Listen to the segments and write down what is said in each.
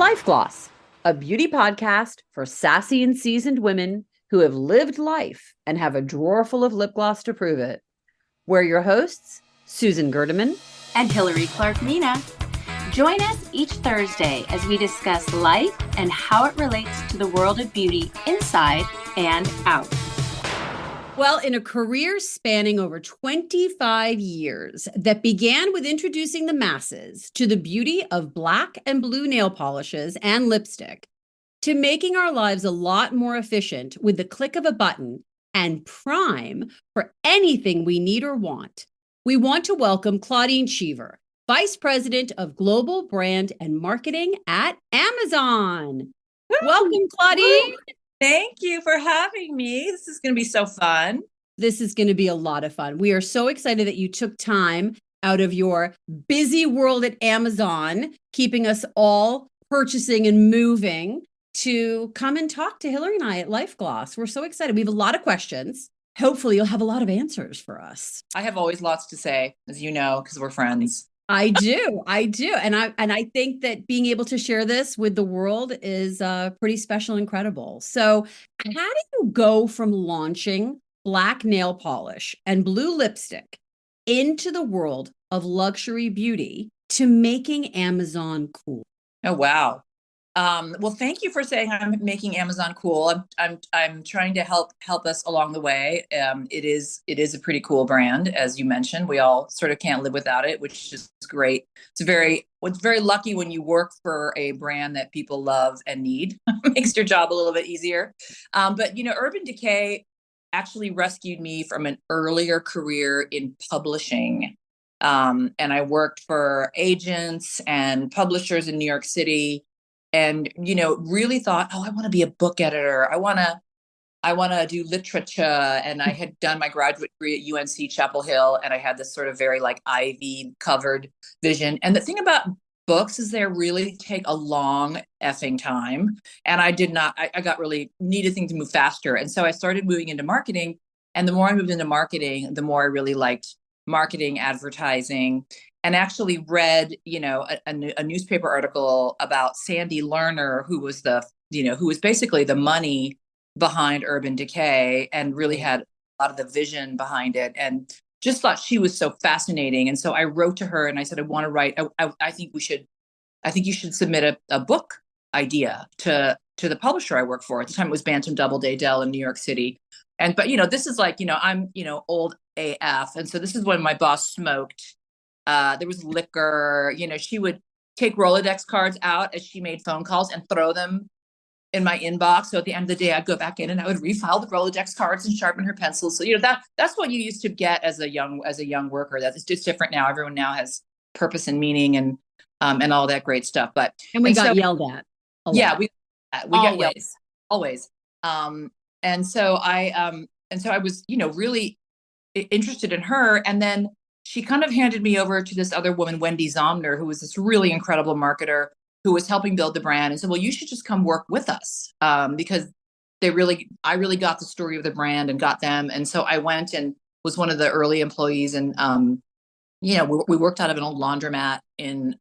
Life Gloss, a beauty podcast for sassy and seasoned women who have lived life and have a drawer full of lip gloss to prove it. We're your hosts, Susan Gerdeman and Hillary Clark-Mina. Join us each Thursday as we discuss life and how it relates to the world of beauty inside and out. Well, in a career spanning over 25 years that began with introducing the masses to the beauty of black and blue nail polishes and lipstick, to making our lives a lot more efficient with the click of a button and prime for anything we need or want, we want to welcome Claudine Cheever, Vice President of Global Brand and Marketing at Amazon. Welcome, Claudine. Thank you for having me. This is going to be so fun. This is going to be a lot of fun. We are so excited that you took time out of your busy world at Amazon, keeping us all purchasing and moving, to come and talk to Hillary and I at Life Gloss. We're so excited. We have a lot of questions. Hopefully you'll have a lot of answers for us. I have always lots to say, as you know, because we're friends. I do. And I think that being able to share this with the world is pretty special and incredible. So how do you go from launching black nail polish and blue lipstick into the world of luxury beauty to making Amazon cool? Oh, wow. Well, thank you for saying I'm making Amazon cool. I'm trying to help us along the way. It is a pretty cool brand, as you mentioned. We all sort of can't live without it, which is great. It's very lucky when you work for a brand that people love and need. Makes your job a little bit easier. But Urban Decay actually rescued me from an earlier career in publishing. And I worked for agents and publishers in New York City. And, really thought, I want to be a book editor. I want to do literature. And I had done my graduate degree at UNC Chapel Hill. And I had this sort of very ivy covered vision. And the thing about books is they really take a long effing time. And I got really needed things to move faster. And so I started moving into marketing. And the more I moved into marketing, the more I really liked marketing, advertising. And actually read, a newspaper article about Sandy Lerner, who was who was basically the money behind Urban Decay and really had a lot of the vision behind it, and just thought she was so fascinating. And so I wrote to her and I said, I want to write. I think you should submit a book idea to the publisher I work for. At the time, it was Bantam Doubleday Dell in New York City. But this is I'm old AF, and so this is when my boss smoked. There was liquor, she would take Rolodex cards out as she made phone calls and throw them in my inbox. So at the end of the day, I'd go back in and I would refile the Rolodex cards and sharpen her pencils. So, that's what you used to get as a young worker. That's just different now. Everyone now has purpose and meaning and all that great stuff. And we got yelled at. Yeah, we got yelled at always. And so I was, really interested in her. And then she kind of handed me over to this other woman, Wendy Zomner, who was this really incredible marketer who was helping build the brand, and said, well, you should just come work with us, because I really got the story of the brand and got them. And so I went and was one of the early employees. And, we worked out of an old laundromat in,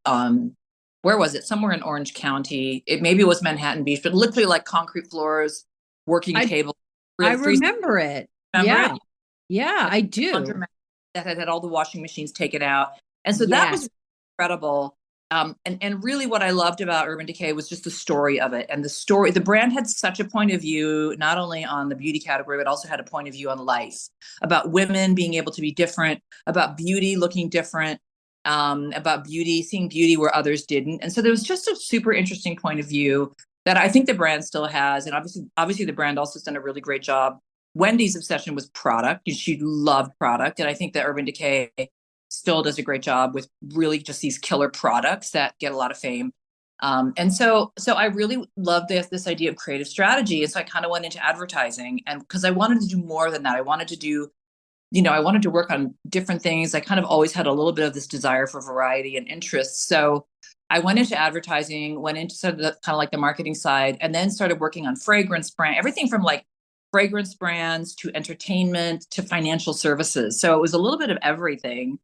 where was it? Somewhere in Orange County. Maybe it was Manhattan Beach, but literally concrete floors, working tables. I remember it. Remember it? Yeah, I do. Laundromat that had all the washing machines taken out. And so that was incredible. And really what I loved about Urban Decay was just the story of it. And the brand had such a point of view, not only on the beauty category, but also had a point of view on life, about women being able to be different, about beauty looking different, about beauty, seeing beauty where others didn't. And so there was just a super interesting point of view that I think the brand still has. And obviously the brand also has done a really great job. Wendy's obsession was product, and she loved product. And I think that Urban Decay still does a great job with really just these killer products that get a lot of fame. And so I really loved this idea of creative strategy. And so I kind of went into advertising, and because I wanted to do more than that. I wanted to work on different things. I kind of always had a little bit of this desire for variety and interest. So I went into advertising, went into sort of the marketing side, and then started working on fragrance brand, everything from fragrance brands to entertainment to financial services. So it was a little bit of everything.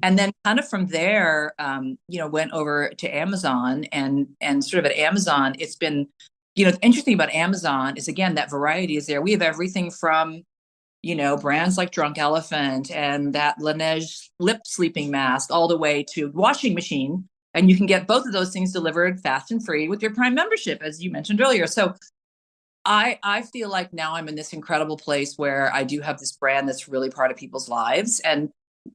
And then kind of from there, went over to Amazon and sort of at Amazon, it's been, the interesting about Amazon is, again, that variety is there. We have everything from, brands like Drunk Elephant and that Laneige lip sleeping mask all the way to washing machine. And you can get both of those things delivered fast and free with your Prime membership, as you mentioned earlier. So I feel like now I'm in this incredible place where I do have this brand that's really part of people's lives.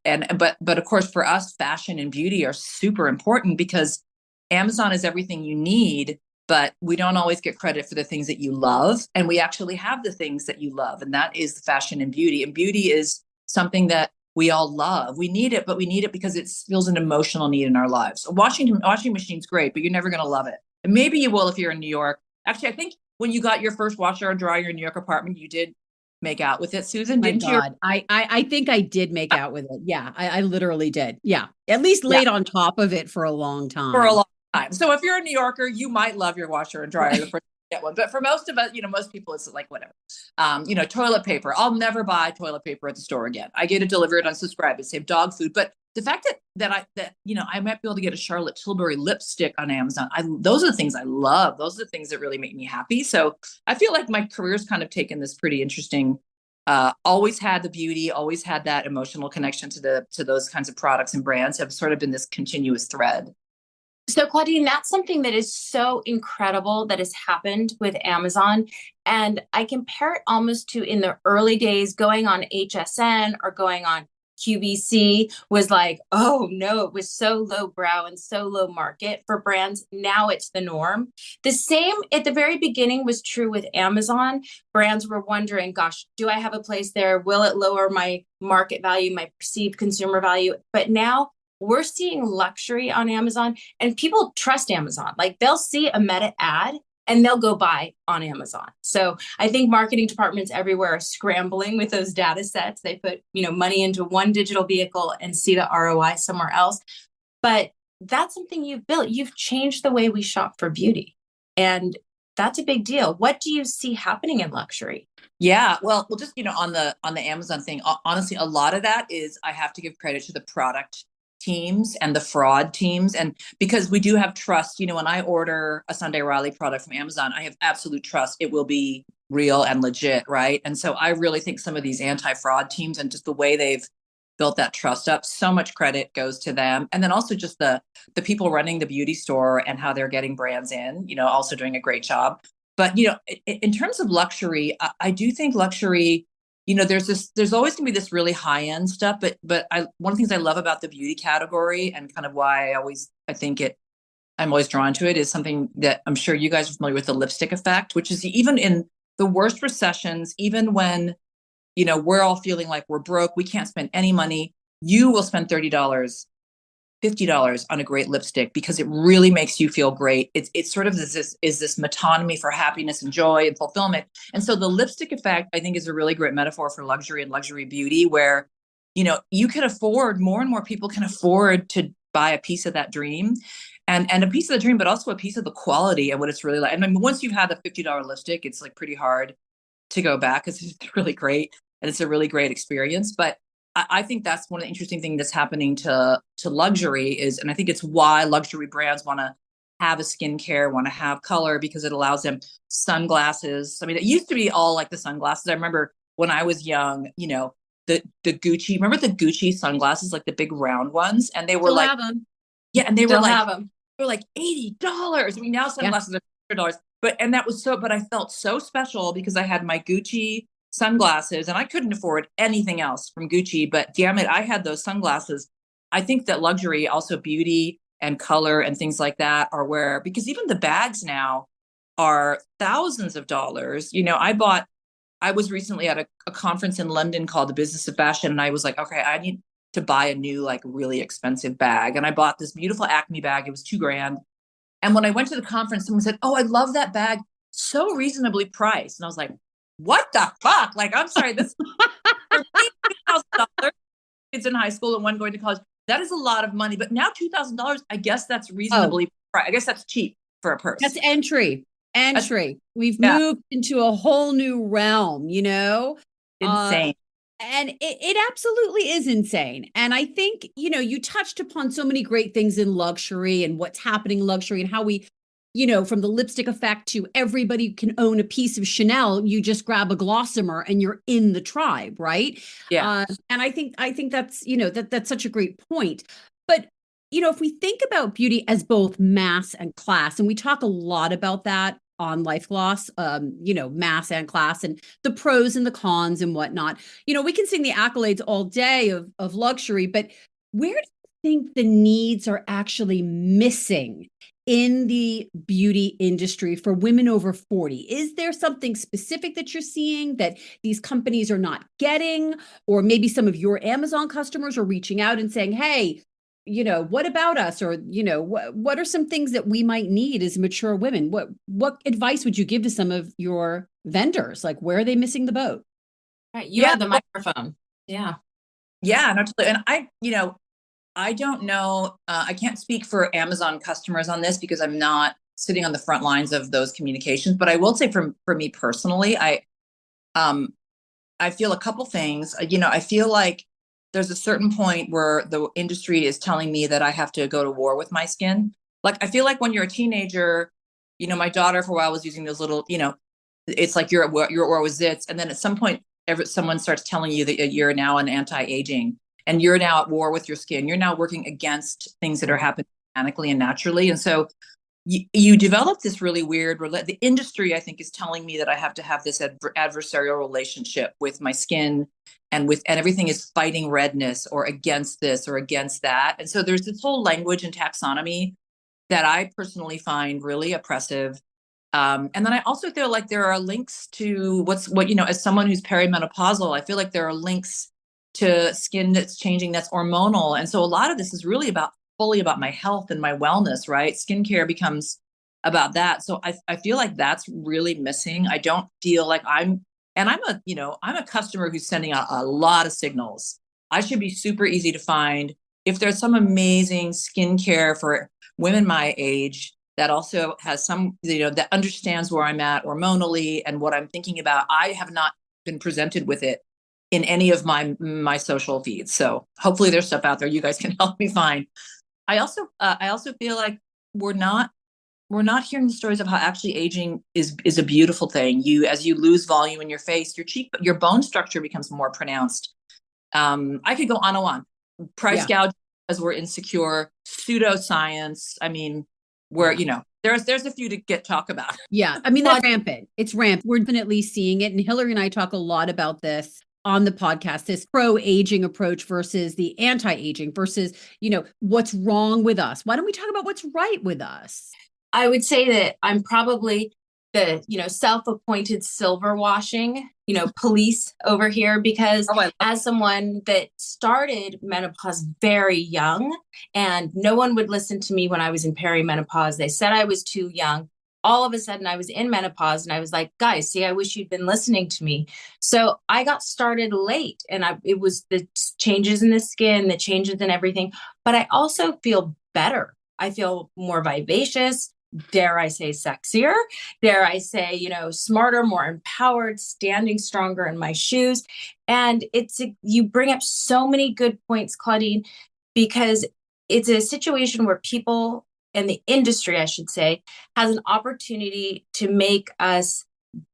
But of course, for us, fashion and beauty are super important because Amazon is everything you need, but we don't always get credit for the things that you love. And we actually have the things that you love. And that is the fashion and beauty. And beauty is something that we all love. We need it, but we need it because it feels an emotional need in our lives. A washing machine's great, but you're never going to love it. And maybe you will if you're in New York. Actually, I think when you got your first washer and dryer in your New York apartment, you did make out with it, Susan, didn't you? I think I did make out with it. Yeah, I literally did. Yeah, at least Yeah. laid on top of it for a long time. For a long time. So if you're a New Yorker, you might love your washer and dryer the first get one. But for most of us, most people, it's like whatever. Toilet paper. I'll never buy toilet paper at the store again. I get it delivered unsubscribed. It's save dog food. But the fact that I might be able to get a Charlotte Tilbury lipstick on Amazon. Those are the things I love. Those are the things that really make me happy. So I feel like my career's kind of taken this pretty interesting. Always had the beauty, always had that emotional connection to those kinds of products and brands. Have sort of been this continuous thread. So, Claudine, that's something that is so incredible that has happened with Amazon. And I compare it almost to in the early days going on HSN or going on QVC was like, oh no, it was so lowbrow and so low market for brands. Now it's the norm. The same at the very beginning was true with Amazon. Brands were wondering, gosh, do I have a place there? Will it lower my market value, my perceived consumer value? But now we're seeing luxury on Amazon and people trust Amazon. Like they'll see a Meta ad and they'll go buy on Amazon. So I think marketing departments everywhere are scrambling with those data sets. They put, money into one digital vehicle and see the ROI somewhere else. But that's something you've built. You've changed the way we shop for beauty. And that's a big deal. What do you see happening in luxury? Yeah, well, just, on the Amazon thing, honestly, a lot of that is I have to give credit to the product teams and the fraud teams. And because we do have trust, when I order a Sunday Riley product from Amazon, I have absolute trust it will be real and legit, right? And so I really think some of these anti-fraud teams and just the way they've built that trust up, so much credit goes to them. And then also just the people running the beauty store and how they're getting brands in, also doing a great job. But, in terms of luxury, I do think luxury, there's always gonna be this really high end stuff, but one of the things I love about the beauty category and kind of why I'm always drawn to it is something that I'm sure you guys are familiar with, the lipstick effect, which is even in the worst recessions, even when, we're all feeling like we're broke, we can't spend any money, you will spend $30, $50 on a great lipstick because it really makes you feel great. It's sort of this metonymy for happiness and joy and fulfillment. And so the lipstick effect, I think, is a really great metaphor for luxury and luxury beauty where, you can afford, more and more people can afford to buy a piece of that dream and a piece of the dream, but also a piece of the quality and what it's really like. And I mean, once you've had the $50 lipstick, it's like pretty hard to go back because it's really great and it's a really great experience. But I think that's one of the interesting things that's happening to luxury is, and I think it's why luxury brands want to have a skincare, want to have color because it allows them sunglasses. I mean, it used to be all like the sunglasses. I remember when I was young, the Gucci, remember the Gucci sunglasses, like the big round ones? And they were Still like, have them. yeah, and they Still were like, have them. they were like $80. I mean, now sunglasses are $100. But I felt so special because I had my Gucci sunglasses and I couldn't afford anything else from Gucci, but damn it, I had those sunglasses. I think that luxury, also beauty and color and things like that are because even the bags now are thousands of dollars. I was recently at a conference in London called the Business of Fashion. And I was like, okay, I need to buy a new, like really expensive bag. And I bought this beautiful Acme bag. It was $2,000. And when I went to the conference, someone said, oh, I love that bag. So reasonably priced. And I was like, what the fuck? Like, I'm sorry, this for me, $2,000, kids in high school and one going to college. That is a lot of money. But now $2,000, I guess that's reasonably priced. I guess that's cheap for a purse. That's entry. We've moved into a whole new realm, Insane. And it absolutely is insane. And I think, you touched upon so many great things in luxury and what's happening in luxury and how we, from the lipstick effect to everybody can own a piece of Chanel, you just grab a Glossimer and you're in the tribe, right? Yeah. And I think that's, that's such a great point. But, if we think about beauty as both mass and class, and we talk a lot about that on Life Gloss, mass and class and the pros and the cons and whatnot. We can sing the accolades all day of luxury, but where do you think the needs are actually missing in the beauty industry for women over 40? Is there something specific that you're seeing that these companies are not getting? Or maybe some of your Amazon customers are reaching out and saying, hey, what about us? Or, what are some things that we might need as mature women? What advice would you give to some of your vendors? Like, where are they missing the boat? Right. You have the microphone. Yeah. Yeah, no, totally. And I don't know. I can't speak for Amazon customers on this because I'm not sitting on the front lines of those communications. But I will say, for me personally, I feel a couple things. I feel like there's a certain point where the industry is telling me that I have to go to war with my skin. Like, I feel like when you're a teenager, my daughter for a while was using those little, it's like your or was zits, and then at some point, someone starts telling you that you're now an anti-aging. And you're now at war with your skin. You're now working against things that are happening organically and naturally. And so you develop this really weird, the industry, I think, is telling me that I have to have this adversarial relationship with my skin and everything is fighting redness or against this or against that. And so there's this whole language and taxonomy that I personally find really oppressive. And then I also feel like there are links to as someone who's perimenopausal, I feel like there are links to skin that's changing, that's hormonal. And so a lot of this is really fully about my health and my wellness, right? Skincare becomes about that. So I feel like that's really missing. I don't feel like I'm a customer who's sending out a lot of signals. I should be super easy to find. If there's some amazing skincare for women my age that also has some, that understands where I'm at hormonally and what I'm thinking about, I have not been presented with it in any of my social feeds. So hopefully there's stuff out there you guys can help me find. I also feel like we're not hearing the stories of how actually aging is a beautiful thing. As you lose volume in your face, your bone structure becomes more pronounced. I could go on and on. Price gouging as we're insecure, pseudoscience. I mean, there's a few to talk about. Yeah. I mean, that's rampant. It's rampant. We're definitely seeing it. And Hillary and I talk a lot about this on the podcast, this pro-aging approach versus the anti-aging versus, what's wrong with us. Why don't we talk about what's right with us? I would say that I'm probably the, self-appointed silver washing, police over here, because as someone that started menopause very young and no one would listen to me when I was in perimenopause, they said I was too young. All of a sudden I was in menopause and I was like, guys, see, I wish you'd been listening to me. So I got started late and it was the changes in the skin, the changes in everything, but I also feel better. I feel more vivacious, dare I say sexier, dare I say, smarter, more empowered, standing stronger in my shoes. And you bring up so many good points, Claudine, because it's a situation where people and the industry, I should say, has an opportunity to make us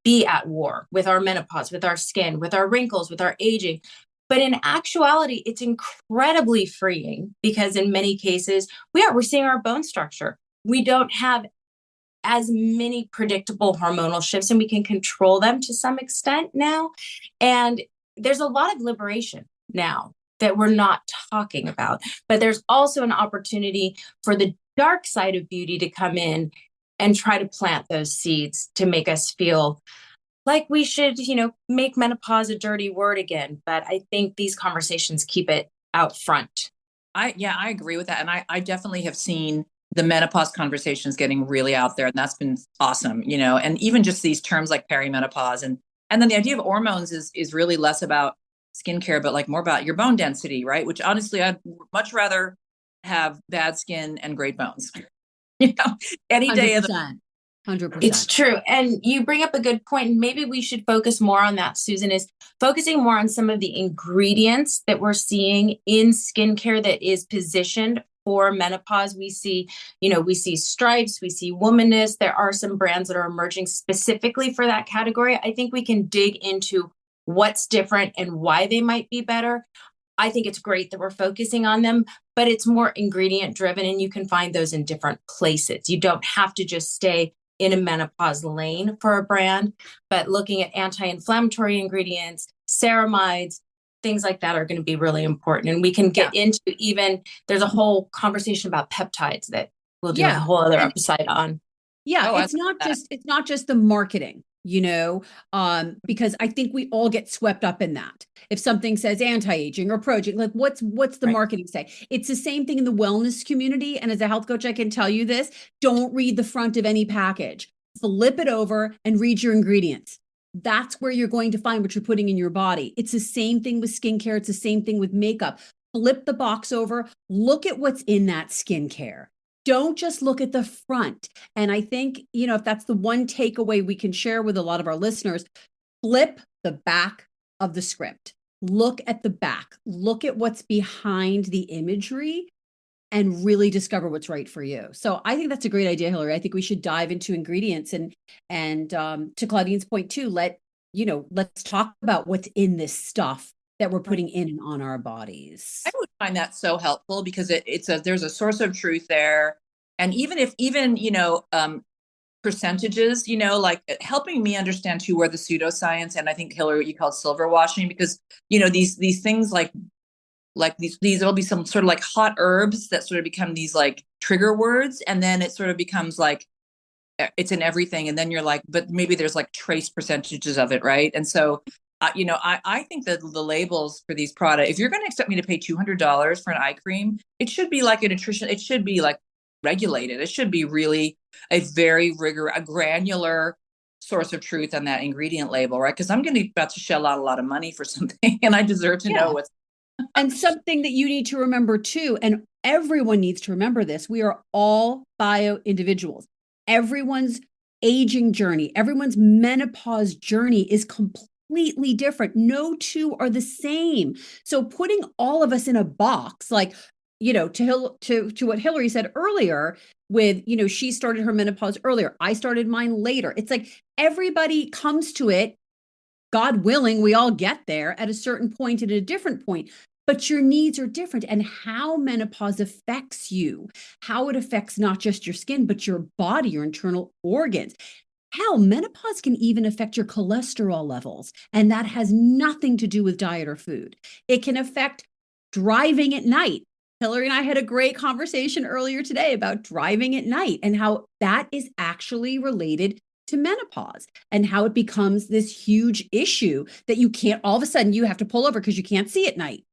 be at war with our menopause, with our skin, with our wrinkles, with our aging. But in actuality, it's incredibly freeing because in many cases, we're seeing our bone structure. We don't have as many predictable hormonal shifts and we can control them to some extent now. And there's a lot of liberation now that we're not talking about. But there's also an opportunity for the dark side of beauty to come in and try to plant those seeds to make us feel like we should, make menopause a dirty word again. But I think these conversations keep it out front. I agree with that. And I definitely have seen the menopause conversations getting really out there. And that's been awesome, and even just these terms like perimenopause. And then the idea of hormones is really less about skincare, but like more about your bone density, right? Which honestly, I'd much rather have bad skin and great bones, any day of the It's 100%. true. And you bring up a good point. And maybe we should focus more on that, Susan, is focusing more on some of the ingredients that we're seeing in skincare that is positioned for menopause. We see, we see stripes, we see womanness. There are some brands that are emerging specifically for that category. I think we can dig into what's different and why they might be better. I think it's great that we're focusing on them, but it's more ingredient driven and you can find those in different places. You don't have to just stay in a menopause lane for a brand, but looking at anti-inflammatory ingredients, ceramides, things like that are going to be really important. And we can get into there's a whole conversation about peptides that we'll do a whole other episode on. Yeah, it's not just the marketing, because I think we all get swept up in that. If something says anti-aging or pro-aging, like what's the marketing say? It's the same thing in the wellness community. And as a health coach, I can tell you this, don't read the front of any package. Flip it over and read your ingredients. That's where you're going to find what you're putting in your body. It's the same thing with skincare. It's the same thing with makeup. Flip the box over, look at what's in that skincare. Don't just look at the front. And I think, if that's the one takeaway we can share with a lot of our listeners, flip the back of the script. Look at the back. Look at what's behind the imagery and really discover what's right for you. So I think that's a great idea, Hillary. I think we should dive into ingredients and to Claudine's point too, let's talk about what's in this stuff that we're putting in and on our bodies. I would find that so helpful because there's a source of truth there. And even percentages, like helping me understand too, where the pseudoscience, and I think Hillary, what you called silver washing, because, these things like these will be some sort of like hot herbs that sort of become these like trigger words. And then it sort of becomes like, it's in everything. And then you're like, but maybe there's like trace percentages of it. Right. And so I think that the labels for these products, if you're going to expect me to pay $200 for an eye cream, it should be like it should be like regulated. It should be really a very a granular source of truth on that ingredient label, right? Because I'm going to be about to shell out a lot of money for something and I deserve to know what's. And something that you need to remember too, and everyone needs to remember this, we are all bio individuals. Everyone's aging journey, everyone's menopause journey is completely different. No two are the same. So putting all of us in a box, like, to what Hillary said earlier with, she started her menopause earlier. I started mine later. It's like everybody comes to it. God willing, we all get there at a certain point and at a different point, but your needs are different. And how menopause affects you, how it affects not just your skin, but your body, your internal organs. Hell, menopause can even affect your cholesterol levels. And that has nothing to do with diet or food. It can affect driving at night. Hillary and I had a great conversation earlier today about driving at night and how that is actually related to menopause and how it becomes this huge issue that you can't, all of a sudden you have to pull over because you can't see at night.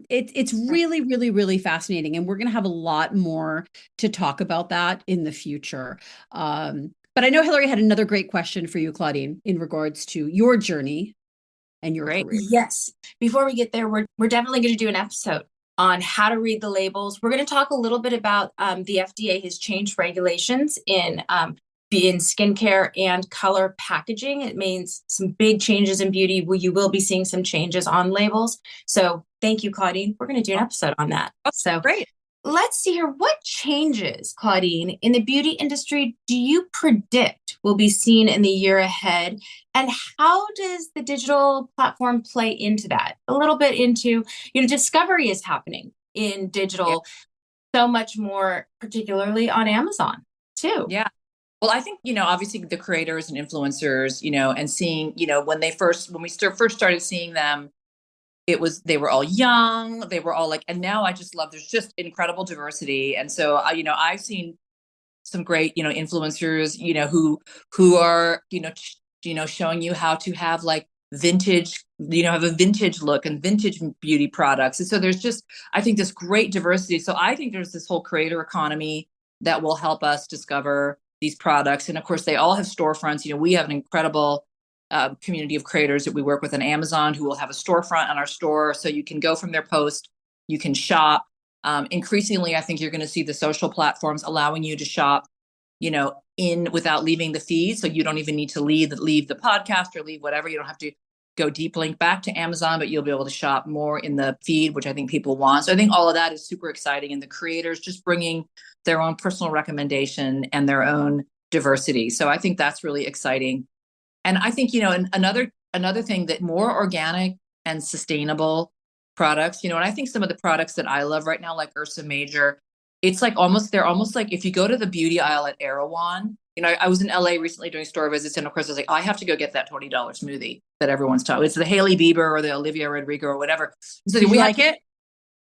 It's really, really, really fascinating. And we're going to have a lot more to talk about that in the future. But I know Hillary had another great question for you, Claudine, in regards to your journey and your career. Yes. Before we get there, we're definitely going to do an episode on how to read the labels. We're going to talk a little bit about the FDA has changed regulations in skincare and color packaging. It means some big changes in beauty. You will be seeing some changes on labels. So thank you, Claudine. We're going to do an episode on that. So great. Let's see here. What changes, Claudine, in the beauty industry do you predict will be seen in the year ahead? And how does the digital platform play into that? A little bit into, discovery is happening in digital so much more, particularly on Amazon too. Yeah. Well, I think, obviously the creators and influencers, and seeing, when we first started seeing them, they were all young, they were all like, and now I just love, there's just incredible diversity. And so, I've seen some great, influencers, who are, showing you how to have like vintage, have a vintage look and vintage beauty products. And so there's just, I think this great diversity. So I think there's this whole creator economy that will help us discover these products. And of course, they all have storefronts. We have an incredible community of creators that we work with on Amazon who will have a storefront on our store. So you can go from their post, you can shop. Increasingly, I think you're going to see the social platforms allowing you to shop in without leaving the feed. So you don't even need to leave the podcast or leave whatever. You don't have to go deep link back to Amazon, but you'll be able to shop more in the feed, which I think people want. So I think all of that is super exciting. And the creators just bringing their own personal recommendation and their own diversity. So I think that's really exciting. And I think, and another thing, that more organic and sustainable products, and I think some of the products that I love right now, like Ursa Major, it's like they're almost like, if you go to the beauty aisle at Erewhon, I was in LA recently doing store visits, and of course I was like, I have to go get that $20 smoothie that everyone's talking. It's the Hailey Bieber or the Olivia Rodrigo or whatever. So Did you like it?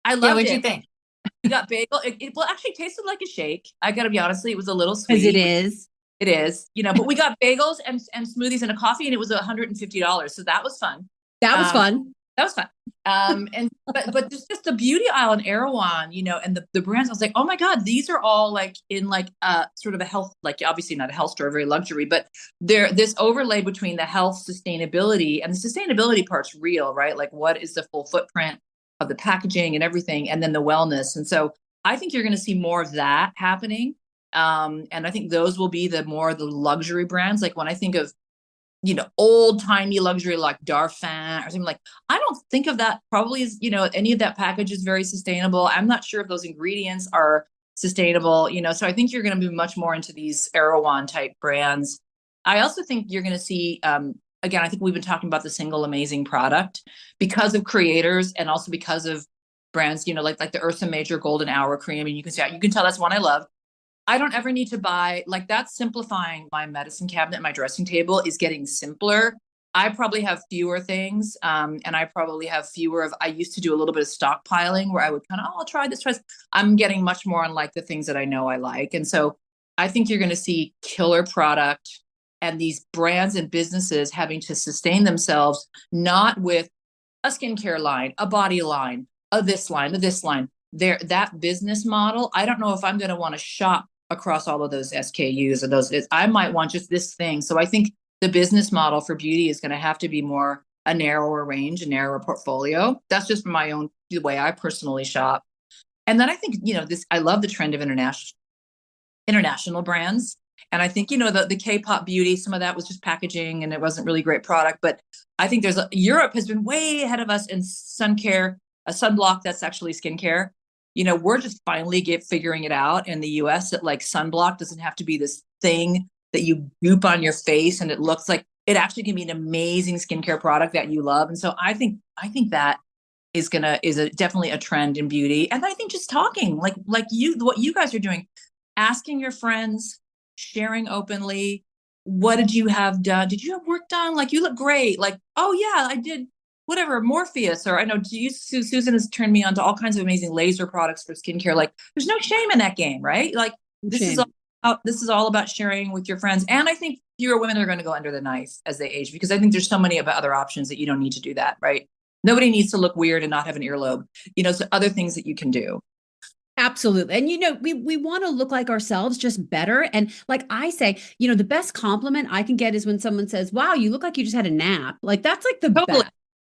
I loved Yeah, what'd it. you think? We got bagel. It well, actually tasted like a shake. I got to be honestly, it was a little sweet. Because it is. It is, but we got bagels and smoothies and a coffee, and it was $150. So that was fun. That was fun. That was fun. But just the beauty aisle in Erewhon, and the brands, I was like, oh my God, these are all like in like sort of a health, like obviously not a health store, very luxury, but they're this overlay between the health sustainability, and the sustainability part's real, right? Like, what is the full footprint of the packaging and everything, and then the wellness. And so I think you're going to see more of that happening. And I think those will be the luxury brands. Like when I think of, old timey luxury like Darphin or something, like, I don't think of that probably as, any of that package is very sustainable. I'm not sure if those ingredients are sustainable, so I think you're going to move much more into these Erewhon type brands. I also think you're going to see, again, I think we've been talking about the single amazing product because of creators and also because of brands, like the Ursa Major Golden Hour Cream. And you can tell that's one I love. I don't ever need to buy, like, that's simplifying my medicine cabinet. My dressing table is getting simpler. I probably have fewer things. And I probably have I used to do a little bit of stockpiling where I would kind of, I'll try this. I'm getting much more on like the things that I know I like. And so I think you're going to see killer product and these brands and businesses having to sustain themselves, not with a skincare line, a body line, a this line, that business model. I don't know if I'm going to want to shop across all of those SKUs or those. I might want just this thing. So I think the business model for beauty is going to have to be more a narrower range, a narrower portfolio. That's just the way I personally shop. And then I think, I love the trend of international brands. And I think, the K-pop beauty, some of that was just packaging and it wasn't really great product. But I think Europe has been way ahead of us in sun care, a sunblock that's actually skincare. We're just finally figuring it out in the US that like sunblock doesn't have to be this thing that you goop on your face and it looks like, it actually can be an amazing skincare product that you love. And so I think that is definitely a trend in beauty. And I think just talking like what you guys are doing, asking your friends, sharing openly, what did you have done? Did you have work done? Like, you look great. Like, oh yeah, I did whatever, Morpheus, or I know Susan has turned me on to all kinds of amazing laser products for skincare. Like, there's no shame in that game, right? Like, this is all about sharing with your friends. And I think fewer women are going to go under the knife as they age, because I think there's so many other options that you don't need to do that, right? Nobody needs to look weird and not have an earlobe, so other things that you can do. Absolutely. And, we want to look like ourselves, just better. And like I say, the best compliment I can get is when someone says, wow, you look like you just had a nap. Like, that's like the Totally. best,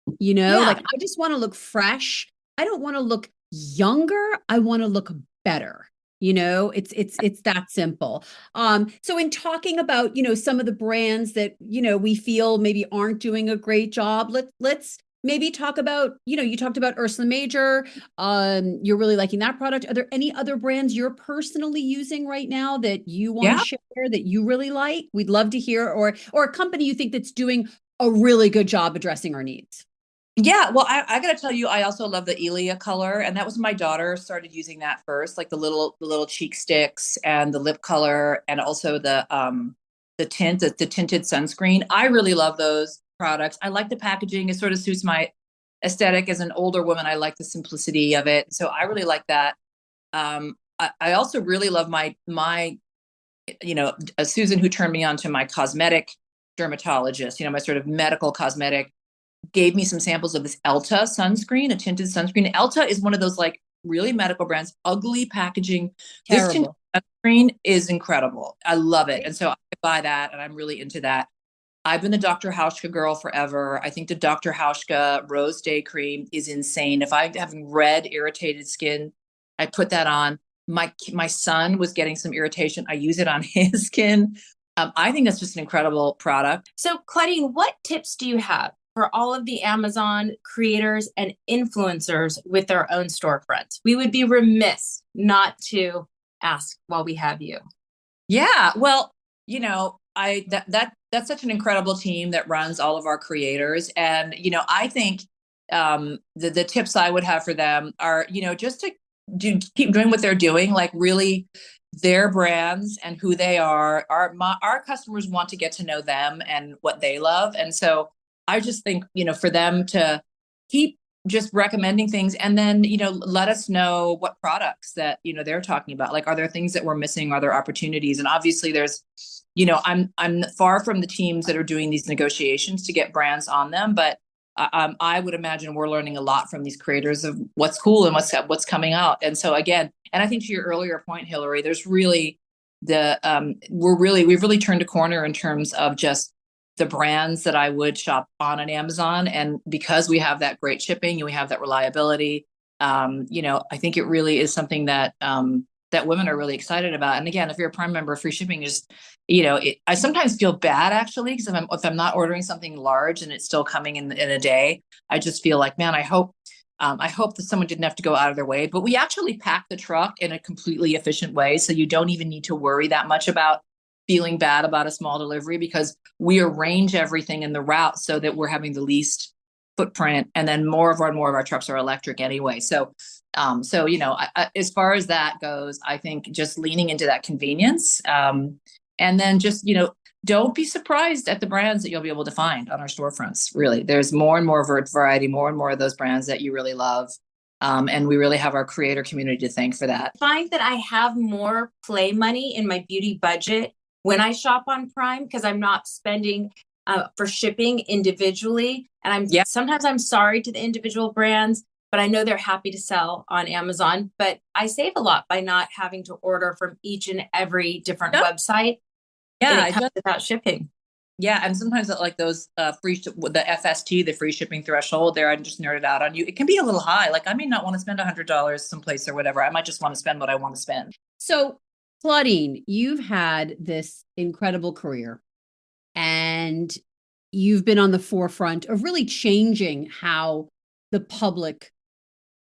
like, I just want to look fresh. I don't want to look younger. I want to look better. It's that simple. So in talking about, some of the brands that, we feel maybe aren't doing a great job, let's maybe talk about, you talked about Ursa Major. You're really liking that product. Are there any other brands you're personally using right now that you want to share that you really like? We'd love to hear, or a company you think that's doing a really good job addressing our needs. Yeah, well, I got to tell you, I also love the Elia color, and that was my daughter started using that first, like the little cheek sticks and the lip color, and also the tinted sunscreen. I really love those products. I like the packaging; it sort of suits my aesthetic as an older woman. I like the simplicity of it, so I really like that. I also really love my Susan, who turned me on to my cosmetic dermatologist. My sort of medical cosmetic, gave me some samples of this Elta sunscreen, a tinted sunscreen. Elta is one of those like really medical brands, ugly packaging. Terrible. This tinted sunscreen is incredible. I love it. And so I buy that and I'm really into that. I've been the Dr. Hauschka girl forever. I think the Dr. Hauschka Rose Day Cream is insane. If I have red, irritated skin, I put that on. My son was getting some irritation. I use it on his skin. I think that's just an incredible product. So, Claudine, what tips do you have for all of the Amazon creators and influencers with their own storefronts? We would be remiss not to ask while we have you. Yeah, well, that's such an incredible team that runs all of our creators, and I think the tips I would have for them are just to keep doing what they're doing, like really their brands and who they are. Our customers want to get to know them and what they love, and so I just think for them to keep just recommending things, and then let us know what products that they're talking about. Like, are there things that we're missing? Are there opportunities? And obviously there's I'm far from the teams that are doing these negotiations to get brands on them, but I would imagine we're learning a lot from these creators of what's cool and what's coming out. And so again, and I think to your earlier point, Hillary, there's really we've really turned a corner in terms of just the brands that I would shop on Amazon. And because we have that great shipping and we have that reliability, I think it really is something that that women are really excited about. And again, if you're a Prime member, free shipping is, I sometimes feel bad actually, because if I'm not ordering something large and it's still coming in a day, I just feel like, man, I hope that someone didn't have to go out of their way. But we actually pack the truck in a completely efficient way, so you don't even need to worry that much about feeling bad about a small delivery, because we arrange everything in the route so that we're having the least footprint, and then more of our trucks are electric anyway. So as far as that goes, I think just leaning into that convenience, and then just don't be surprised at the brands that you'll be able to find on our storefronts. Really, there's more and more variety, more and more of those brands that you really love. And we really have our creator community to thank for that. I find that I have more play money in my beauty budget when I shop on Prime, because I'm not spending for shipping individually. And sometimes I'm sorry to the individual brands, but I know they're happy to sell on Amazon. But I save a lot by not having to order from each and every different website. Yeah, and it comes without shipping. Yeah, and sometimes like those the FST, the free shipping threshold there, I just nerded out on you. It can be a little high. Like, I may not want to spend $100 someplace or whatever. I might just want to spend what I want to spend. So, Claudine, you've had this incredible career, and you've been on the forefront of really changing how the public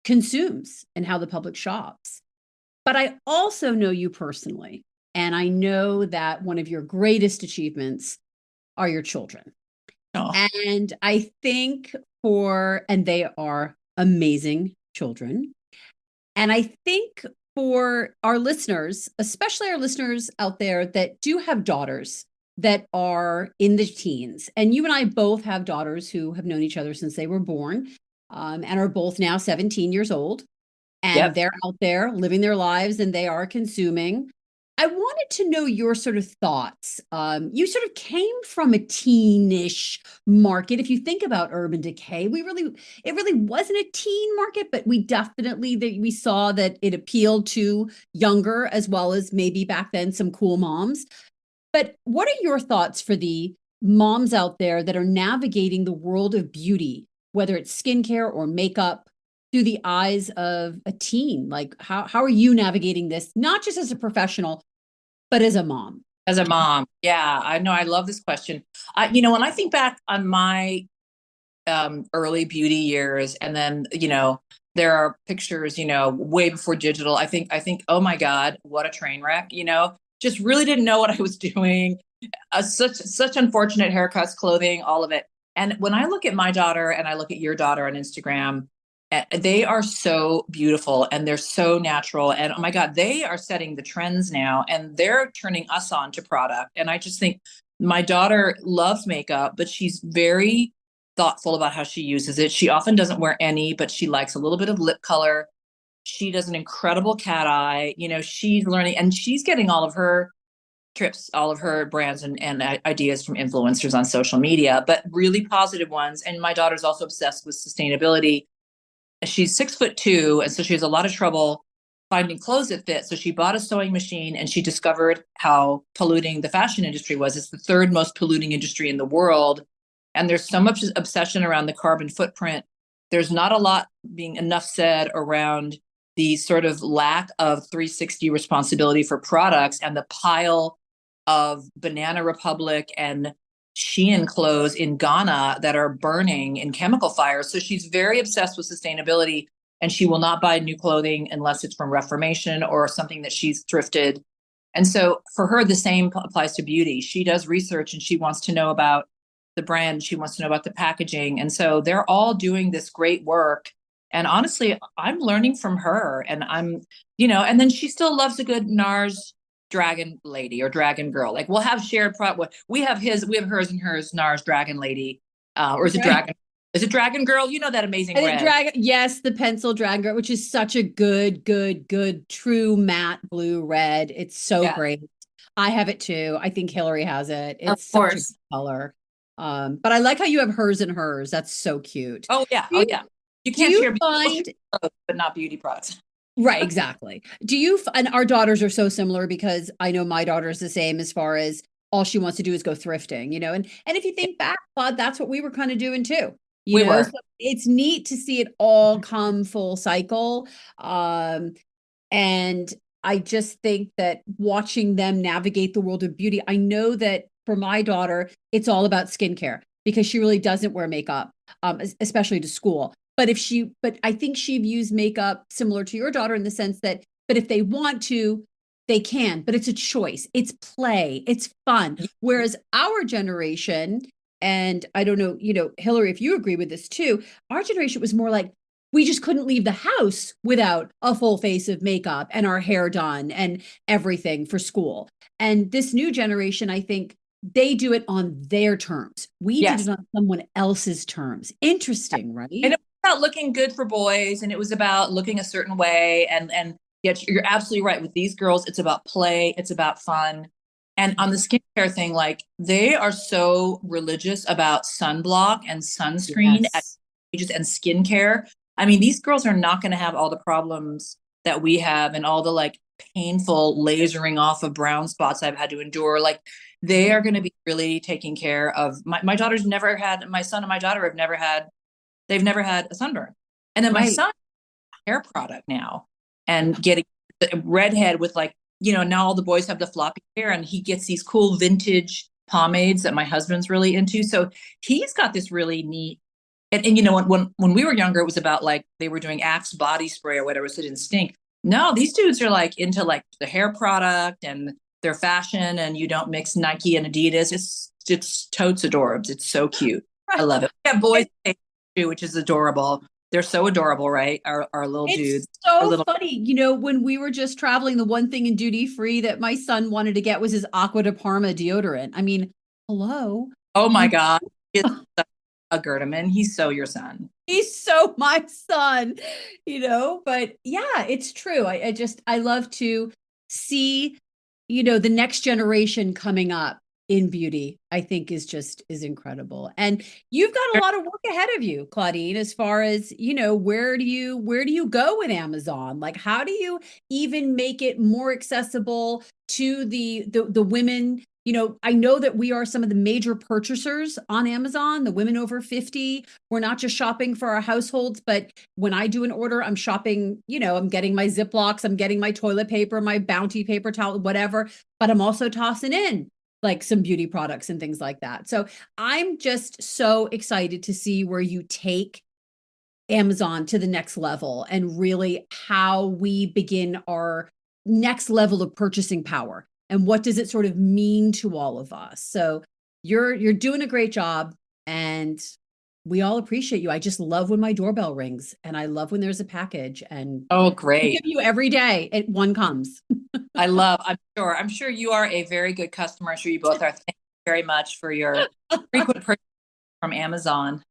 consumes and how the public shops. But I also know you personally, and I know that one of your greatest achievements are your children. Oh. And I think and they are amazing children. And I think for our listeners, especially our listeners out there that do have daughters that are in the teens, and you and I both have daughters who have known each other since they were born, and are both now 17 years old, and they're out there living their lives and they are consuming. I wanted to know your sort of thoughts. You sort of came from a teenish market. If you think about Urban Decay, it really wasn't a teen market, but we saw that it appealed to younger, as well as maybe back then some cool moms. But what are your thoughts for the moms out there that are navigating the world of beauty, whether it's skincare or makeup, through the eyes of a teen? Like, how are you navigating this, not just as a professional, but as a mom? As a mom. Yeah, I know. I love this question. When I think back on my early beauty years, and then, there are pictures, way before digital. I think, oh my God, what a train wreck, just really didn't know what I was doing. Such unfortunate haircuts, clothing, all of it. And when I look at my daughter and I look at your daughter on Instagram, they are so beautiful and they're so natural. And oh my God, they are setting the trends now, and they're turning us on to product. And I just think my daughter loves makeup, but she's very thoughtful about how she uses it. She often doesn't wear any, but she likes a little bit of lip color. She does an incredible cat eye. She's learning, and she's getting all of her trips, all of her brands and ideas from influencers on social media, but really positive ones. And my daughter's also obsessed with sustainability. She's 6'2", and so she has a lot of trouble finding clothes that fit. So she bought a sewing machine, and she discovered how polluting the fashion industry was. It's the third most polluting industry in the world. And there's so much obsession around the carbon footprint. There's not a lot being enough said around the sort of lack of 360 responsibility for products and the pile of Banana Republic and Shein clothes in Ghana that are burning in chemical fires. So she's very obsessed with sustainability, and she will not buy new clothing unless it's from Reformation or something that she's thrifted. And so for her, the same applies to beauty. She does research and she wants to know about the brand. She wants to know about the packaging. And so they're all doing this great work. And honestly, I'm learning from her, and and then she still loves a good NARS dragon lady or dragon girl. Like we'll have shared we have hers and hers NARS dragon lady. Or is it dragon? Is it dragon girl? You know, that amazing red. Yes, the pencil dragon girl, which is such a good, true matte blue red. It's so great. I have it too. I think Hillary has it. It's such a good color. But I like how you have hers and hers. That's so cute. Oh yeah. You can't share beauty, but not beauty products. Right, exactly. And our daughters are so similar, because I know my daughter is the same as far as all she wants to do is go thrifting, and if you think back, Claude, that's what we were kind of doing too. So it's neat to see it all come full cycle. And I just think that watching them navigate the world of beauty, I know that for my daughter, it's all about skincare, because she really doesn't wear makeup, especially to school. But I think she views makeup similar to your daughter, in the sense that, but if they want to, they can, but it's a choice. It's play. It's fun. Whereas our generation, and I don't know, Hillary, if you agree with this too, our generation was more like, we just couldn't leave the house without a full face of makeup and our hair done and everything for school. And this new generation, I think, they do it on their terms. We did it on someone else's terms. Interesting, right? And it was about looking good for boys, and it was about looking a certain way. And yet you're absolutely right. With these girls, it's about play. It's about fun. And on the skincare thing, like they are so religious about sunblock and sunscreen at ages and skincare. I mean, these girls are not going to have all the problems that we have and all the like painful lasering off of brown spots I've had to endure. Like they are going to be really taking care of my daughter's never had, my son and my daughter they've never had a sunburn. And then my son, hair product now, and getting the redhead with like, now all the boys have the floppy hair, and he gets these cool vintage pomades that my husband's really into. So he's got this really neat, and when we were younger, it was about like they were doing Axe body spray or whatever, so it didn't stink. No, these dudes are like into like the hair product and their fashion, and you don't mix Nike and Adidas. It's totes adorbs. It's so cute. I love it. Yeah, boys too, which is adorable. They're so adorable, right? Our little dudes. It's so funny. When we were just traveling, the one thing in duty free that my son wanted to get was his Aqua de Parma deodorant. I mean, hello. Oh my God. It's a Gerdeman. He's so your son. He's so my son, but yeah, it's true. I love to see, the next generation coming up in beauty, I think is incredible. And you've got a lot of work ahead of you, Claudine, as far as, where do you go with Amazon? Like, how do you even make it more accessible to the women? I know that we are some of the major purchasers on Amazon, the women over 50. We're not just shopping for our households, but when I do an order, I'm shopping, I'm getting my Ziplocs, I'm getting my toilet paper, my Bounty paper towel, whatever, but I'm also tossing in like some beauty products and things like that. So I'm just so excited to see where you take Amazon to the next level, and really how we begin our next level of purchasing power. And what does it sort of mean to all of us? So you're doing a great job, and we all appreciate you. I just love when my doorbell rings, and I love when there's a package. And oh, great! I give you every day one comes. I'm sure you are a very good customer. I'm sure you both are. Thank you very much for your frequent purchase from Amazon.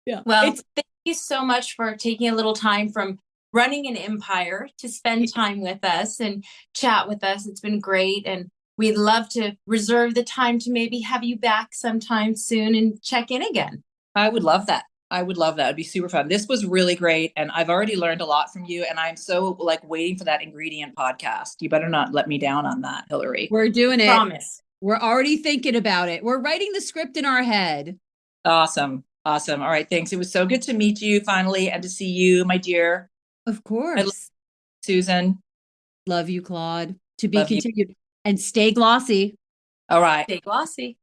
Yeah. Well, thank you so much for taking a little time from running an empire to spend time with us and chat with us. It's been great. And we'd love to reserve the time to maybe have you back sometime soon and check in again. I would love that. It'd be super fun. This was really great. And I've already learned a lot from you. And I'm so like waiting for that ingredient podcast. You better not let me down on that, Hillary. We're doing it. Promise. We're already thinking about it. We're writing the script in our head. Awesome. All right. Thanks. It was so good to meet you finally and to see you, my dear. Of I love course. Susan. Love you, Claude. To be Love you. continued. And stay glossy. All right. Stay glossy.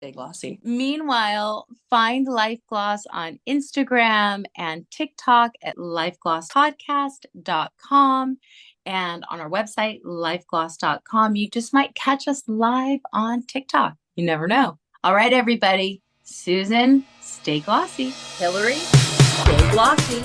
Stay glossy. Meanwhile, find Life Gloss on Instagram and TikTok at lifeglasspodcast.com and on our website, lifegloss.com. You just might catch us live on TikTok. You never know. All right, everybody. Susan, stay glossy. Hillary, stay glossy.